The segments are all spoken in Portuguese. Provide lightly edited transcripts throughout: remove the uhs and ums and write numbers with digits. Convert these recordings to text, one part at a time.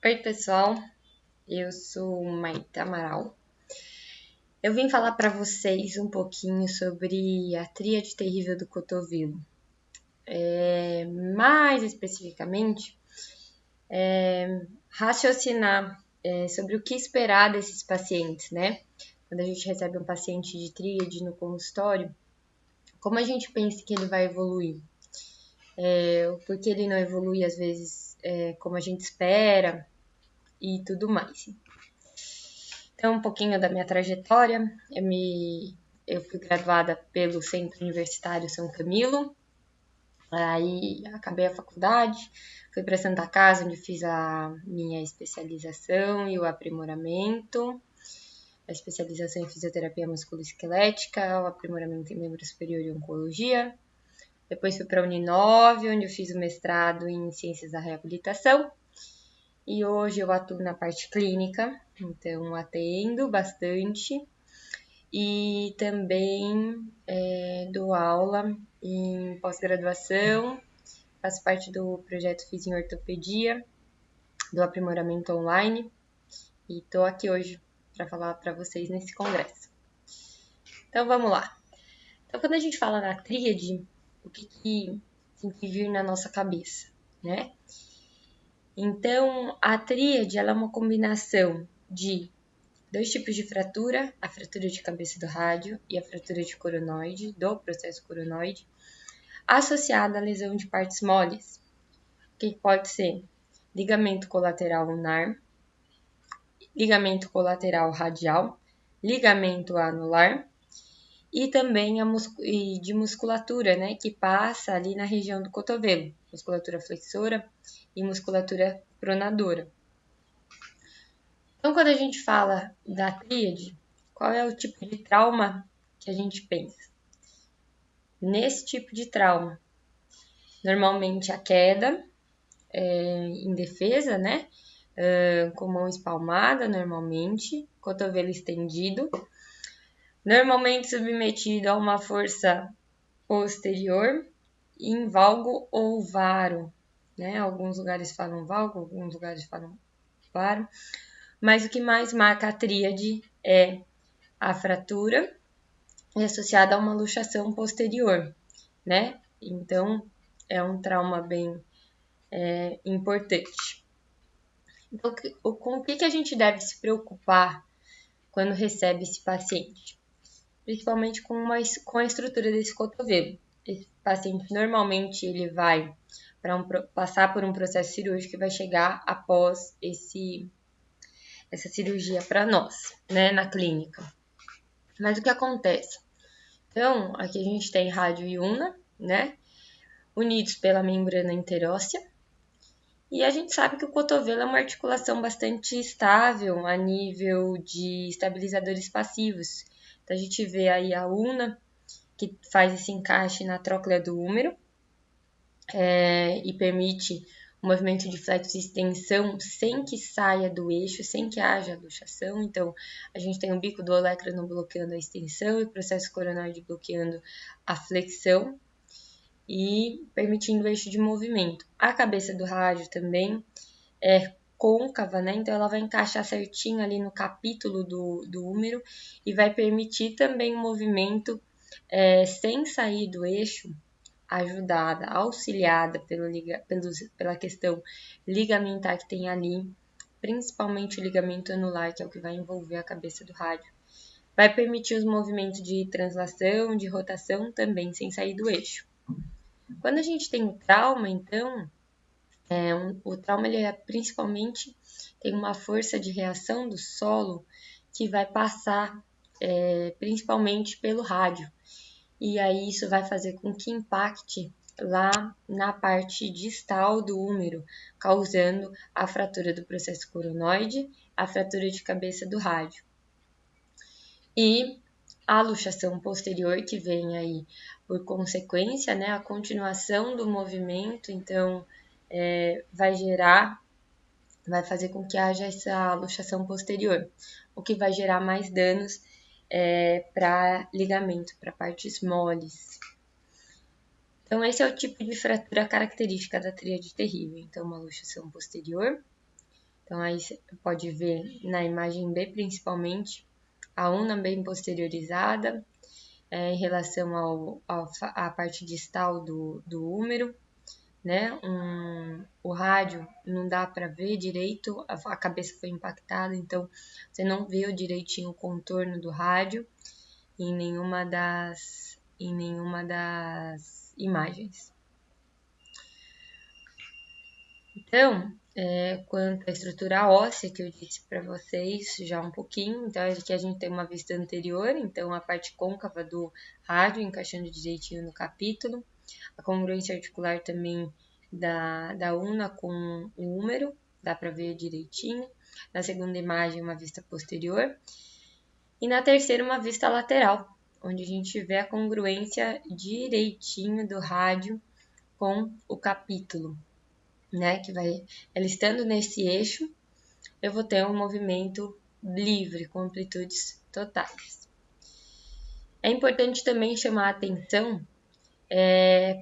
Oi, pessoal. Eu sou Maita Amaral. Eu vim falar para vocês um pouquinho sobre a tríade terrível do cotovelo. Mais especificamente, raciocinar sobre o que esperar desses pacientes, né? Quando a gente recebe um paciente de tríade no consultório, como a gente pensa que ele vai evoluir? Por que ele não evolui, às vezes, como a gente espera e tudo mais. Então, um pouquinho da minha trajetória. Eu fui graduada pelo Centro Universitário São Camilo, aí acabei a faculdade, fui para Santa Casa, onde fiz a minha especialização e o aprimoramento, a especialização em fisioterapia musculoesquelética, o aprimoramento em membro superior e oncologia. Depois fui para a Uninove, onde eu fiz o mestrado em ciências da reabilitação. E hoje eu atuo na parte clínica, então atendo bastante e também dou aula em pós-graduação, faço parte do projeto Fiz em Ortopedia, do aprimoramento online e estou aqui hoje para falar para vocês nesse congresso. Então vamos lá. Então quando a gente fala na tríade, o que tem que vir na nossa cabeça, né? Então, a tríade ela é uma combinação de dois tipos de fratura, a fratura de cabeça do rádio e a fratura de coronoide, do processo coronoide, associada à lesão de partes moles, que pode ser ligamento colateral ulnar, ligamento colateral radial, ligamento anular e também de musculatura, né, que passa ali na região do cotovelo, musculatura flexora e musculatura pronadora. Então, quando a gente fala da tríade, qual é o tipo de trauma que a gente pensa? Nesse tipo de trauma, normalmente a queda em defesa, né? Com mão espalmada, normalmente, cotovelo estendido, normalmente submetido a uma força posterior, em valgo ou varo, né? Alguns lugares falam valgo, alguns lugares falam varo. Mas o que mais marca a tríade é a fratura associada a uma luxação posterior, né? Então, é um trauma bem importante. Então, com o que a gente deve se preocupar quando recebe esse paciente? Principalmente com a estrutura desse cotovelo. Esse paciente, normalmente, ele vai passar por um processo cirúrgico e vai chegar após essa cirurgia para nós, né, na clínica. Mas o que acontece? Então, aqui a gente tem rádio e ulna, né, unidos pela membrana interóssea, e a gente sabe que o cotovelo é uma articulação bastante estável a nível de estabilizadores passivos. Então, a gente vê aí a ulna, que faz esse encaixe na tróclea do húmero, e permite o movimento de flexo e extensão sem que saia do eixo, sem que haja luxação. Então, a gente tem o bico do olecrano bloqueando a extensão e o processo coronoide bloqueando a flexão e permitindo o eixo de movimento. A cabeça do rádio também é côncava, né? Então, ela vai encaixar certinho ali no capítulo do húmero e vai permitir também o movimento sem sair do eixo, ajudada, auxiliada pela questão ligamentar que tem ali, principalmente o ligamento anular, que é o que vai envolver a cabeça do rádio. Vai permitir os movimentos de translação, de rotação também, sem sair do eixo. Quando a gente tem o trauma, então, o trauma ele principalmente tem uma força de reação do solo que vai passar principalmente pelo rádio. E aí isso vai fazer com que impacte lá na parte distal do húmero, causando a fratura do processo coronoide, a fratura de cabeça do rádio. E a luxação posterior, que vem aí por consequência, né, a continuação do movimento, então vai fazer com que haja essa luxação posterior, o que vai gerar mais danos para ligamento, para partes moles. Então, esse é o tipo de fratura característica da tríade terrível. Então, uma luxação posterior, Então, aí você pode ver na imagem B, principalmente, a una bem posteriorizada, em relação à parte distal do húmero, né? O rádio não dá para ver direito, a cabeça foi impactada, então você não vê direitinho o contorno do rádio em nenhuma das imagens. Então, quanto à estrutura óssea, que eu disse para vocês já um pouquinho, então aqui a gente tem uma vista anterior, então a parte côncava do rádio encaixando direitinho no capítulo, a congruência articular também da una com o húmero, dá para ver direitinho. Na segunda imagem, uma vista posterior. E na terceira, uma vista lateral, onde a gente vê a congruência direitinho do rádio com o capítulo, né? Que vai, ela estando nesse eixo, eu vou ter um movimento livre, com amplitudes totais. É importante também chamar a atenção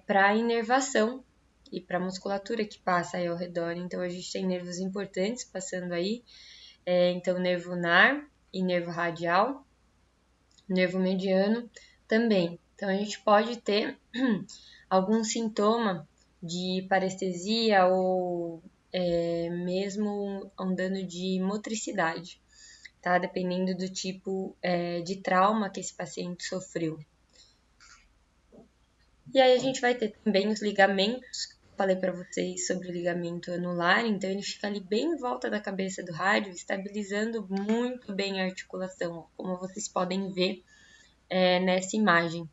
para a inervação e para a musculatura que passa aí ao redor. Então, a gente tem nervos importantes passando aí. Então, nervo ulnar e nervo radial, nervo mediano também. Então, a gente pode ter algum sintoma de parestesia ou mesmo um dano de motricidade, tá? Dependendo do tipo de trauma que esse paciente sofreu. E aí a gente vai ter também os ligamentos. Falei para vocês sobre o ligamento anular, então ele fica ali bem em volta da cabeça do rádio, estabilizando muito bem a articulação, como vocês podem ver nessa imagem.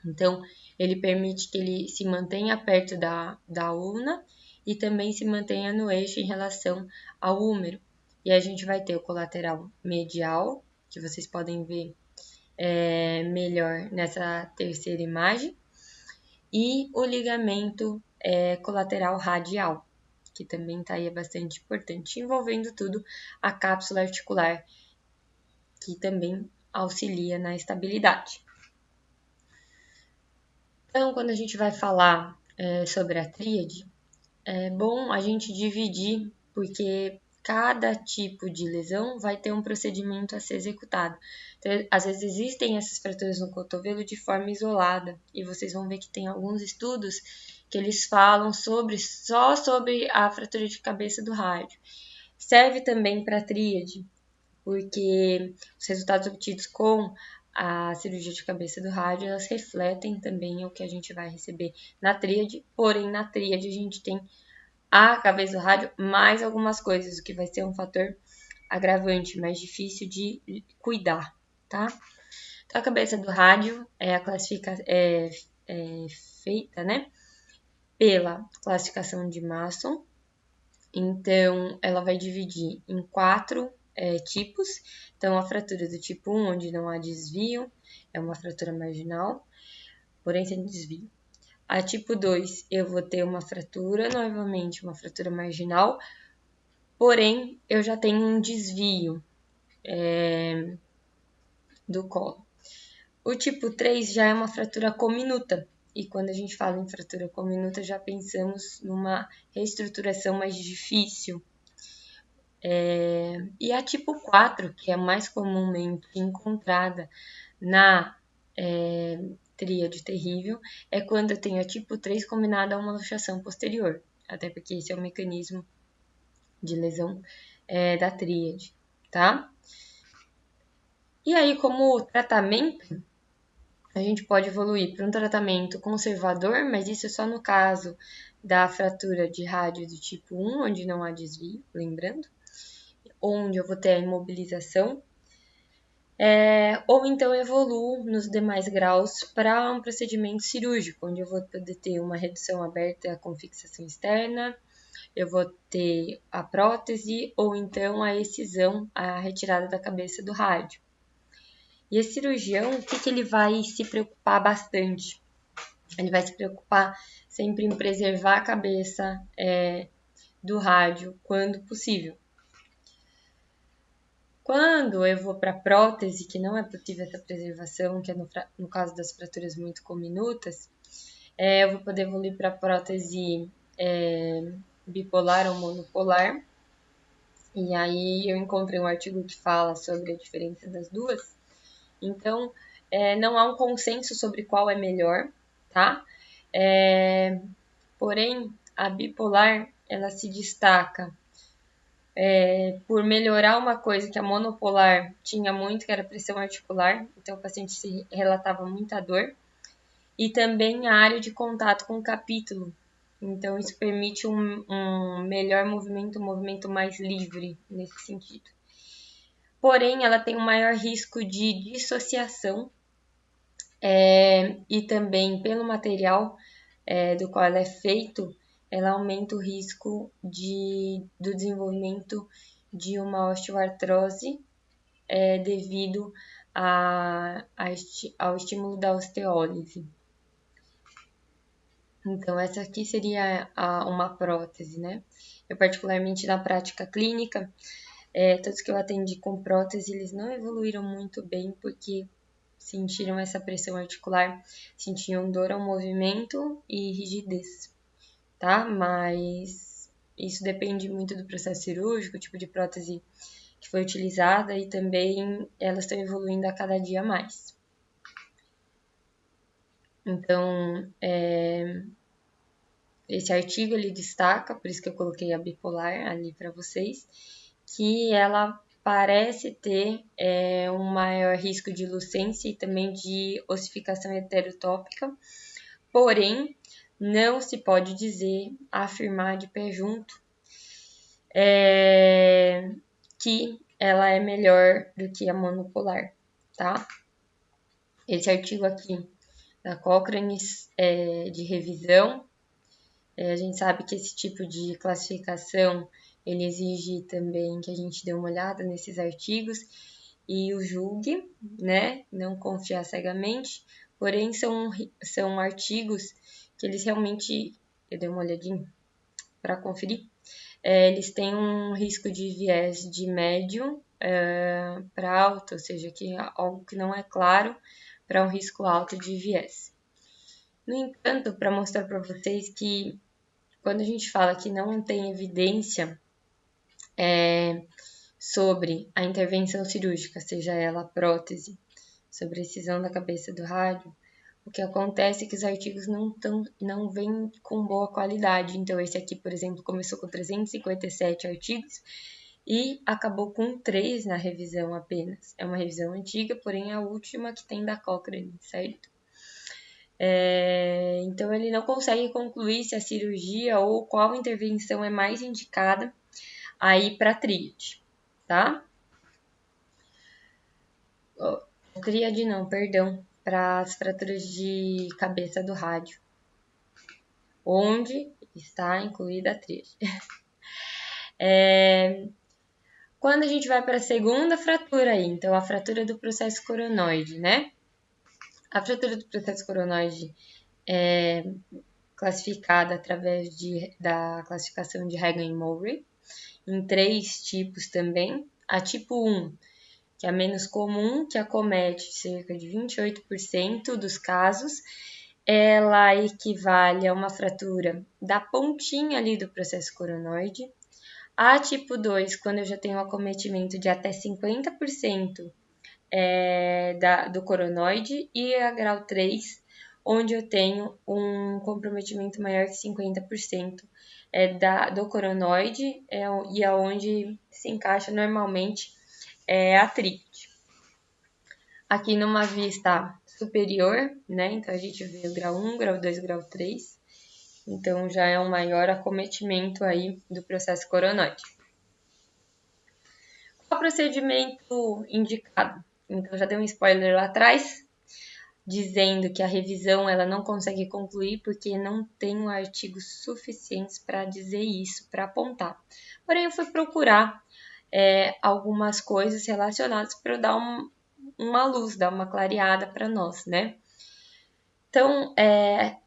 Então, ele permite que ele se mantenha perto da ulna e também se mantenha no eixo em relação ao húmero. E a gente vai ter o colateral medial, que vocês podem ver melhor nessa terceira imagem, e o ligamento colateral radial, que também está aí bastante importante, envolvendo tudo a cápsula articular, que também auxilia na estabilidade. Então, quando a gente vai falar sobre a tríade, é bom a gente dividir, porque cada tipo de lesão vai ter um procedimento a ser executado. Então, às vezes existem essas fraturas no cotovelo de forma isolada, e vocês vão ver que tem alguns estudos que eles falam só sobre a fratura de cabeça do rádio. Serve também para a tríade, porque os resultados obtidos com a cirurgia de cabeça do rádio, elas refletem também o que a gente vai receber na tríade, porém na tríade a gente tem a cabeça do rádio mais algumas coisas, o que vai ser um fator agravante, mais difícil de cuidar, tá? Então, a cabeça do rádio é feita, né, pela classificação de Mason. Então, ela vai dividir em 4 tipos. Então, a fratura do tipo 1, onde não há desvio, é uma fratura marginal, porém sem desvio. A tipo 2, eu vou ter uma fratura, novamente uma fratura marginal, porém eu já tenho um desvio do colo. O tipo 3 já é uma fratura cominuta, e quando a gente fala em fratura cominuta, já pensamos numa reestruturação mais difícil. E a tipo 4, que é mais comumente encontrada na tríade terrível, é quando eu tenho a tipo 3 combinada a uma luxação posterior, até porque esse é o mecanismo de lesão da tríade, tá? E aí, como tratamento, a gente pode evoluir para um tratamento conservador, mas isso é só no caso da fratura de rádio do tipo 1, onde não há desvio, lembrando, onde eu vou ter a imobilização, ou então evoluo nos demais graus para um procedimento cirúrgico, onde eu vou poder ter uma redução aberta com fixação externa, eu vou ter a prótese ou então a excisão, a retirada da cabeça do rádio. E esse cirurgião, o que ele vai se preocupar bastante? Ele vai se preocupar sempre em preservar a cabeça do rádio quando possível. Quando eu vou para a prótese, que não é possível essa preservação, que é no caso das fraturas muito cominutas, eu vou poder evoluir para a prótese bipolar ou monopolar, E aí eu encontrei um artigo que fala sobre a diferença das duas. Então, não há um consenso sobre qual é melhor, tá? Porém, a bipolar, ela se destaca por melhorar uma coisa que a monopolar tinha muito, que era pressão articular. Então, o paciente se relatava muita dor. E também a área de contato com o capítulo. Então, isso permite um melhor movimento, um movimento mais livre nesse sentido. Porém, ela tem um maior risco de dissociação e também pelo material do qual ela é feito, ela aumenta o risco do desenvolvimento de uma osteoartrose devido ao estímulo da osteólise. Então, essa aqui seria uma prótese, né? Eu, particularmente, na prática clínica, todos que eu atendi com prótese, eles não evoluíram muito bem, porque sentiram essa pressão articular, sentiam dor ao movimento e rigidez, tá? Mas isso depende muito do processo cirúrgico, o tipo de prótese que foi utilizada e também elas estão evoluindo a cada dia mais. Então, esse artigo ele destaca, por isso que eu coloquei a bipolar ali para vocês, que ela parece ter um maior risco de lucência e também de ossificação heterotópica, porém, não se pode afirmar de pé junto que ela é melhor do que a monopolar, tá? Esse artigo aqui da Cochrane de revisão, a gente sabe que esse tipo de classificação ele exige também que a gente dê uma olhada nesses artigos e o julgue, né? Não confiar cegamente, porém são artigos que eles realmente, eu dei uma olhadinha para conferir, eles têm um risco de viés de médio para alto, ou seja, que é algo que não é claro para um risco alto de viés. No entanto, para mostrar para vocês que quando a gente fala que não tem evidência sobre a intervenção cirúrgica, seja ela prótese, sobre a excisão da cabeça do rádio, o que acontece é que os artigos não vêm com boa qualidade. Então, esse aqui, por exemplo, começou com 357 artigos e acabou com 3 na revisão apenas. É uma revisão antiga, porém é a última que tem da Cochrane, certo? Então, ele não consegue concluir se a cirurgia ou qual intervenção é mais indicada aí para tríade, tá? Tríade não, perdão, para as fraturas de cabeça do rádio, onde está incluída a tríade. Quando a gente vai para a segunda fratura aí, então a fratura do processo coronoide, né? A fratura do processo coronoide é classificada através da classificação de Hagen-Murray, em 3 tipos também. A tipo 1, que é a menos comum, que acomete cerca de 28% dos casos, ela equivale a uma fratura da pontinha ali do processo coronoide. A tipo 2, quando eu já tenho um acometimento de até 50% do coronoide, e a grau 3, onde eu tenho um comprometimento maior que 50% do coronoide, e é onde se encaixa normalmente a tríade. Aqui numa vista superior, né? Então a gente vê o grau 1, grau 2, grau 3. Então já é um maior acometimento aí do processo coronoide. Qual o procedimento indicado? Então já dei um spoiler lá atrás, dizendo que a revisão ela não consegue concluir porque não tem artigos suficientes para dizer isso, para apontar. Porém, eu fui procurar algumas coisas relacionadas para dar uma luz, dar uma clareada para nós, né? Então,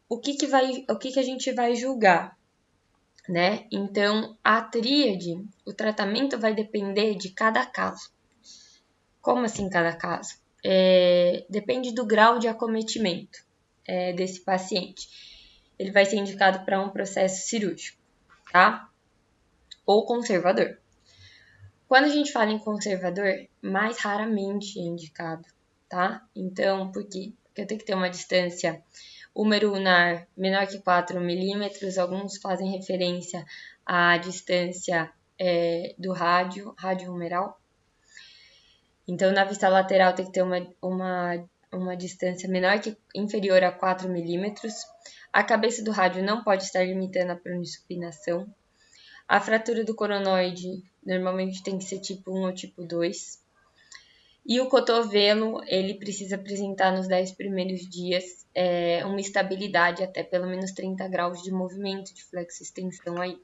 o que a gente vai julgar, né? Então, a tríade, o tratamento vai depender de cada caso. Como assim cada caso? Depende do grau de acometimento desse paciente. Ele vai ser indicado para um processo cirúrgico, tá? Ou conservador. Quando a gente fala em conservador, mais raramente é indicado, tá? Então, por quê? Porque eu tenho que ter uma distância húmero-ulnar menor que 4 milímetros. Alguns fazem referência à distância do rádio humeral. Então, na vista lateral tem que ter uma distância inferior a 4 milímetros. A cabeça do rádio não pode estar limitando a pronossupinação. A fratura do coronoide normalmente tem que ser tipo 1 ou tipo 2. E o cotovelo, ele precisa apresentar nos 10 primeiros dias uma estabilidade até pelo menos 30 graus de movimento, de flexo-extensão aí.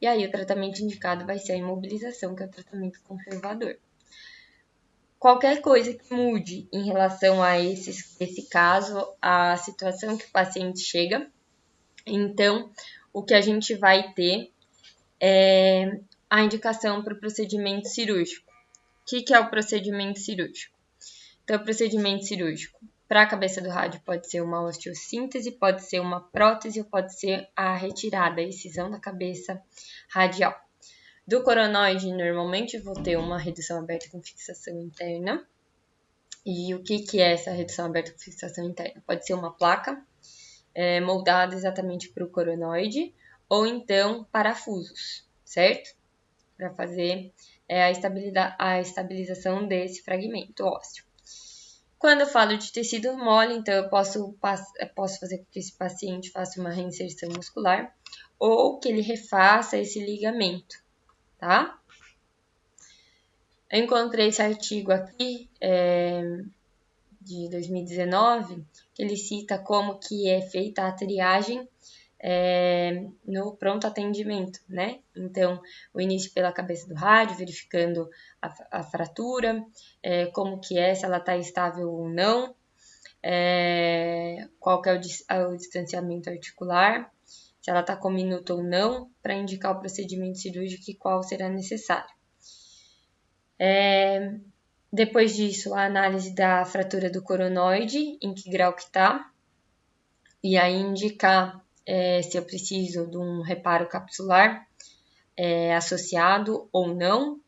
E aí o tratamento indicado vai ser a imobilização, que é o tratamento conservador. Qualquer coisa que mude em relação a esse caso, a situação que o paciente chega, então o que a gente vai ter é a indicação para o procedimento cirúrgico. O que é o procedimento cirúrgico? Então, o procedimento cirúrgico para a cabeça do rádio pode ser uma osteossíntese, pode ser uma prótese ou pode ser a retirada, a excisão da cabeça radial. Do coronoide, normalmente vou ter uma redução aberta com fixação interna. E o que é essa redução aberta com fixação interna? Pode ser uma placa moldada exatamente para o coronoide ou então parafusos, certo? Para fazer a estabilização desse fragmento ósseo. Quando eu falo de tecido mole, então eu posso fazer com que esse paciente faça uma reinserção muscular ou que ele refaça esse ligamento, tá? Eu encontrei esse artigo aqui de 2019, que ele cita como que é feita a triagem no pronto atendimento, né? Então, o início pela cabeça do rádio, verificando a fratura, como que se ela está estável ou não, qual que é o distanciamento articular, se ela está com minuto ou não, para indicar o procedimento cirúrgico e qual será necessário. Depois disso, a análise da fratura do coronoide, em que grau que está, e aí indicar se eu preciso de um reparo capsular associado ou não,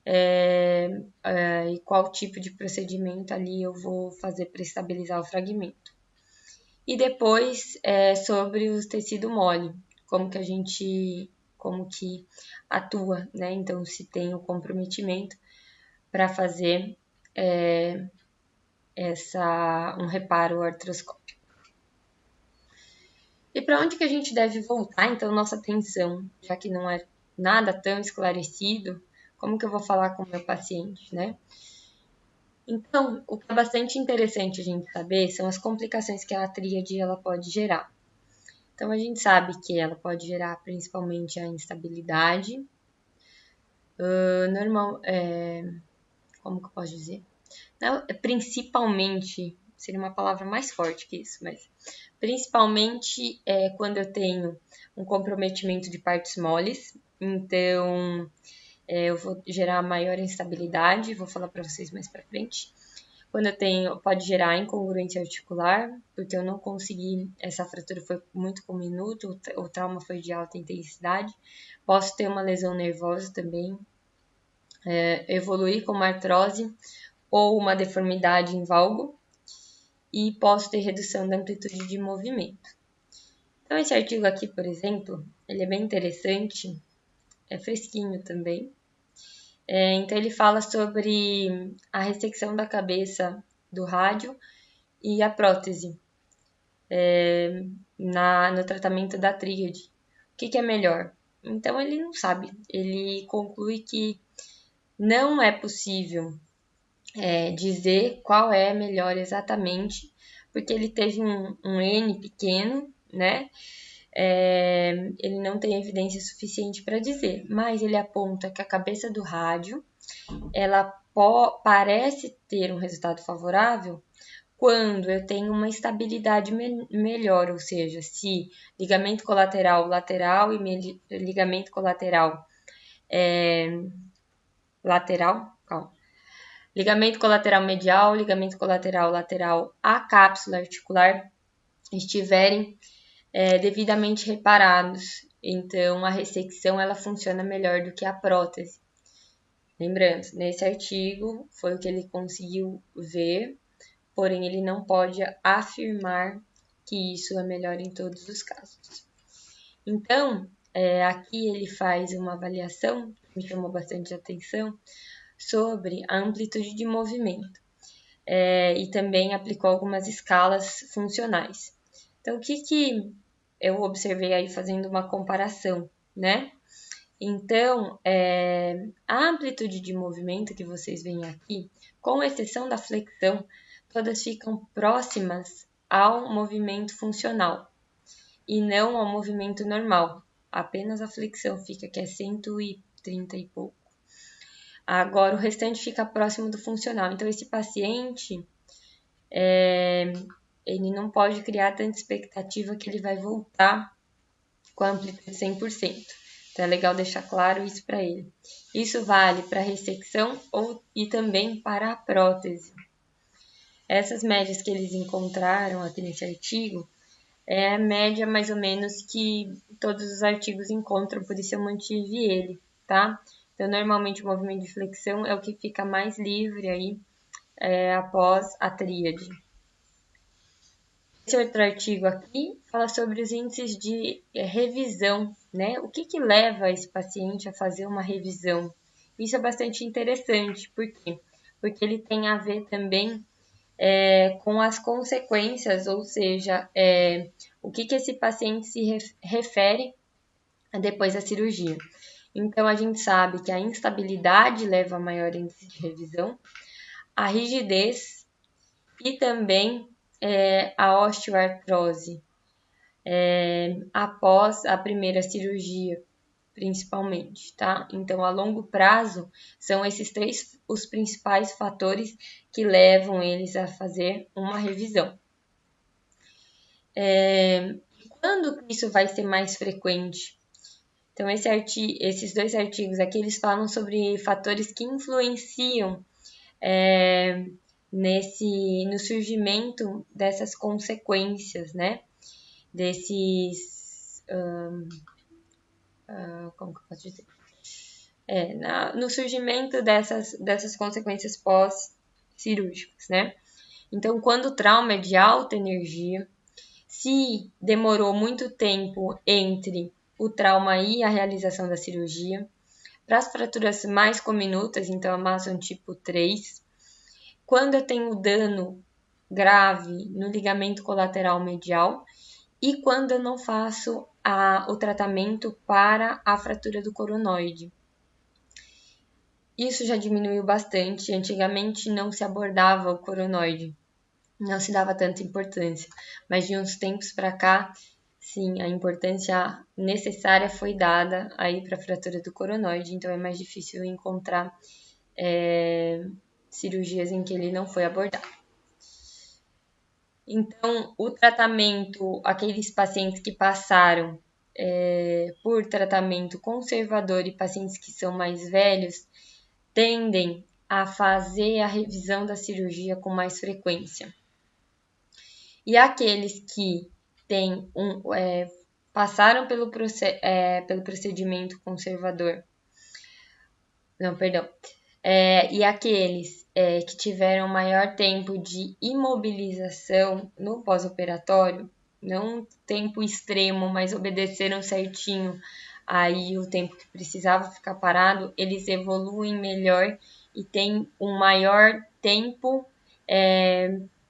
e qual tipo de procedimento ali eu vou fazer para estabilizar o fragmento. E depois sobre o tecido mole, como que atua, né? Então, se tem o comprometimento para fazer um reparo artroscópico. E para onde que a gente deve voltar, então, nossa atenção, já que não é nada tão esclarecido, como que eu vou falar com o meu paciente, né? Então, o que é bastante interessante a gente saber são as complicações que a tríade ela pode gerar. Então, a gente sabe que ela pode gerar principalmente a instabilidade, como que eu posso dizer? Não, principalmente, seria uma palavra mais forte que isso, mas principalmente quando eu tenho um comprometimento de partes moles, então eu vou gerar maior instabilidade, vou falar para vocês mais para frente. Quando pode gerar incongruência articular, porque eu não consegui, essa fratura foi muito com minuto, o trauma foi de alta intensidade. Posso ter uma lesão nervosa também, evoluir com uma artrose ou uma deformidade em valgo, e posso ter redução da amplitude de movimento. Então, esse artigo aqui, por exemplo, ele é bem interessante, é fresquinho também. Então, ele fala sobre a ressecção da cabeça do rádio e a prótese no tratamento da tríade. O que é melhor? Então, ele não sabe. Ele conclui que não é possível dizer qual é melhor exatamente, porque ele teve um N pequeno, né? Ele não tem evidência suficiente para dizer, mas ele aponta que a cabeça do rádio ela parece ter um resultado favorável quando eu tenho uma estabilidade melhor, ou seja, se ligamento colateral lateral e ligamento colateral ligamento colateral medial, ligamento colateral lateral, a cápsula articular estiverem devidamente reparados. Então, a ressecção ela funciona melhor do que a prótese. Lembrando, nesse artigo foi o que ele conseguiu ver, porém ele não pode afirmar que isso é melhor em todos os casos. Então, aqui ele faz uma avaliação, que me chamou bastante atenção, sobre a amplitude de movimento. E também aplicou algumas escalas funcionais. Então, o que eu observei aí fazendo uma comparação, né? Então, a amplitude de movimento que vocês veem aqui, com exceção da flexão, todas ficam próximas ao movimento funcional e não ao movimento normal. Apenas a flexão fica, que é 130 e pouco. Agora, o restante fica próximo do funcional. Então, esse paciente, ele não pode criar tanta expectativa que ele vai voltar com a amplitude 100%. Então, é legal deixar claro isso para ele. Isso vale para a ressecção e também para a prótese. Essas médias que eles encontraram aqui nesse artigo é a média mais ou menos que todos os artigos encontram, por isso eu mantive ele, tá? Então, normalmente o movimento de flexão é o que fica mais livre aí após a tríade. Esse outro artigo aqui fala sobre os índices de revisão, né? O que leva esse paciente a fazer uma revisão? Isso é bastante interessante, por quê? Porque ele tem a ver também com as consequências, ou seja, o que esse paciente se refere depois da cirurgia. Então, a gente sabe que a instabilidade leva a maior índice de revisão, a rigidez e também a osteoartrose após a primeira cirurgia, principalmente, tá? Então, a longo prazo, são esses 3 os principais fatores que levam eles a fazer uma revisão. Quando isso vai ser mais frequente? Então, esses 2 artigos aqui, eles falam sobre fatores que influenciam no surgimento dessas consequências, né? Como que eu posso dizer? No surgimento dessas consequências pós-cirúrgicas, né? Então, quando o trauma é de alta energia, se demorou muito tempo entre o trauma e a realização da cirurgia, para as fraturas mais cominutas, então a Mason tipo 3, quando eu tenho dano grave no ligamento colateral medial e quando eu não faço o tratamento para a fratura do coronoide. Isso já diminuiu bastante. Antigamente não se abordava o coronoide, não se dava tanta importância, mas de uns tempos para cá, sim, a importância necessária foi dada aí para a fratura do coronoide, então é mais difícil encontrar cirurgias em que ele não foi abordado. Então, o tratamento, aqueles pacientes que passaram por tratamento conservador e pacientes que são mais velhos, tendem a fazer a revisão da cirurgia com mais frequência. E aqueles que passaram pelo procedimento conservador, e aqueles que tiveram maior tempo de imobilização no pós-operatório, não tempo extremo, mas obedeceram certinho aí o tempo que precisava ficar parado, eles evoluem melhor e têm um maior tempo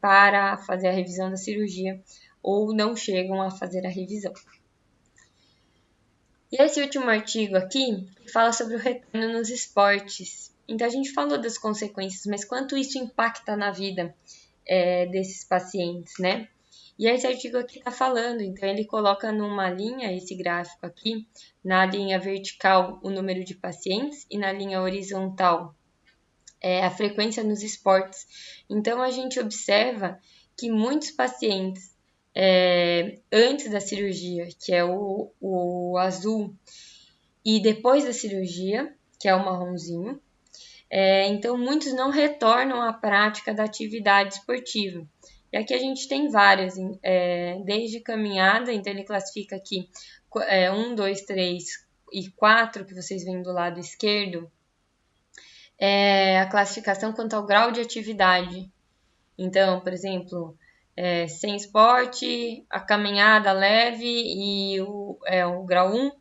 para fazer a revisão da cirurgia ou não chegam a fazer a revisão. E esse último artigo aqui fala sobre o retorno nos esportes. Então, a gente falou das consequências, mas quanto isso impacta na vida desses pacientes, né? E esse artigo aqui está falando, então ele coloca numa linha, esse gráfico aqui, na linha vertical o número de pacientes e na linha horizontal a frequência nos esportes. Então, a gente observa que muitos pacientes, antes da cirurgia, que é o azul, e depois da cirurgia, que é o marronzinho, então muitos não retornam à prática da atividade esportiva. E aqui a gente tem várias, desde caminhada, então ele classifica aqui 1, 2, 3 e 4, que vocês veem do lado esquerdo, é a classificação quanto ao grau de atividade. Então, por exemplo, sem esporte, a caminhada leve e o grau 1,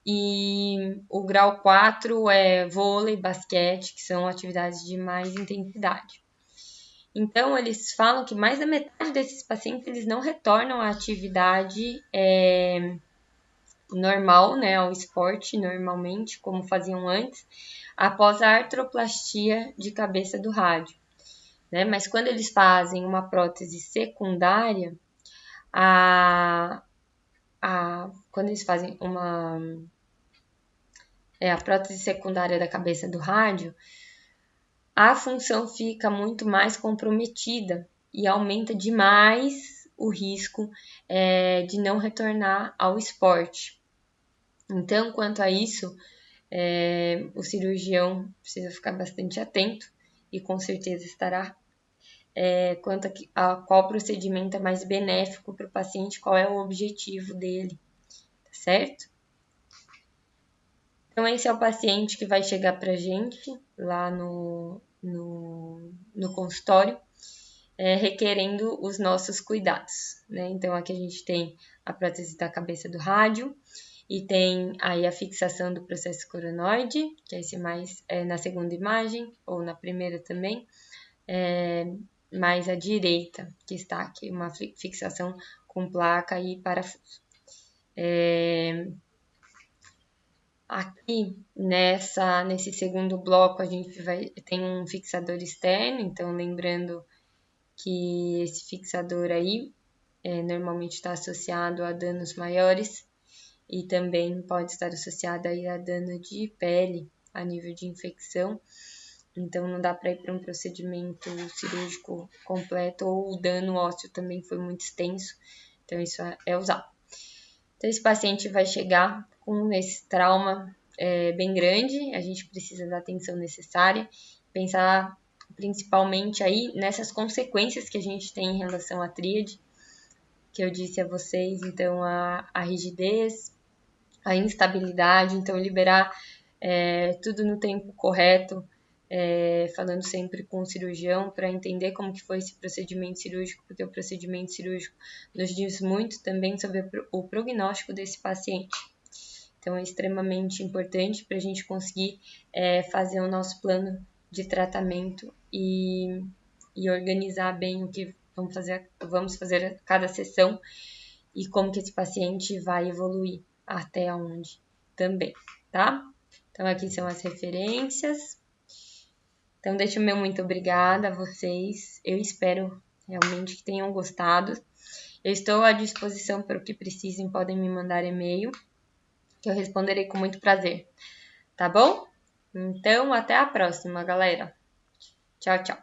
e o grau 4 é vôlei, basquete, que são atividades de mais intensidade. Então, eles falam que mais da metade desses pacientes eles não retornam à atividade normal, né, ao esporte normalmente, como faziam antes, após a artroplastia de cabeça do rádio. Né? Mas quando eles fazem uma prótese secundária, quando eles fazem a prótese secundária da cabeça do rádio, a função fica muito mais comprometida e aumenta demais o risco de não retornar ao esporte. Então, quanto a isso, o cirurgião precisa ficar bastante atento e com certeza estará quanto a qual procedimento é mais benéfico para o paciente, qual é o objetivo dele, tá certo? Então, esse é o paciente que vai chegar para a gente lá no consultório, requerendo os nossos cuidados, né? Então, aqui a gente tem a prótese da cabeça do rádio e tem aí a fixação do processo coronoide, que é esse mais na segunda imagem, ou na primeira também, mais à direita, que está aqui, uma fixação com placa e parafuso. Aqui, nesse segundo bloco, a gente tem um fixador externo, então lembrando que esse fixador aí normalmente está associado a danos maiores e também pode estar associado aí a dano de pele a nível de infecção. Então, não dá para ir para um procedimento cirúrgico completo, ou o dano ósseo também foi muito extenso, então isso é usado. Então, esse paciente vai chegar com esse trauma bem grande, a gente precisa da atenção necessária, pensar principalmente aí nessas consequências que a gente tem em relação à tríade, que eu disse a vocês, então a rigidez, a instabilidade, então liberar tudo no tempo correto, falando sempre com o cirurgião para entender como que foi esse procedimento cirúrgico, porque o procedimento cirúrgico nos diz muito também sobre o prognóstico desse paciente. Então, é extremamente importante para a gente conseguir fazer o nosso plano de tratamento e organizar bem o que vamos fazer a cada sessão e como que esse paciente vai evoluir até onde também, tá? Então, aqui são as referências. Então, deixa o meu muito obrigada a vocês. Eu espero realmente que tenham gostado. Eu estou à disposição para o que precisem, podem me mandar e-mail, que eu responderei com muito prazer. Tá bom? Então, até a próxima, galera. Tchau, tchau.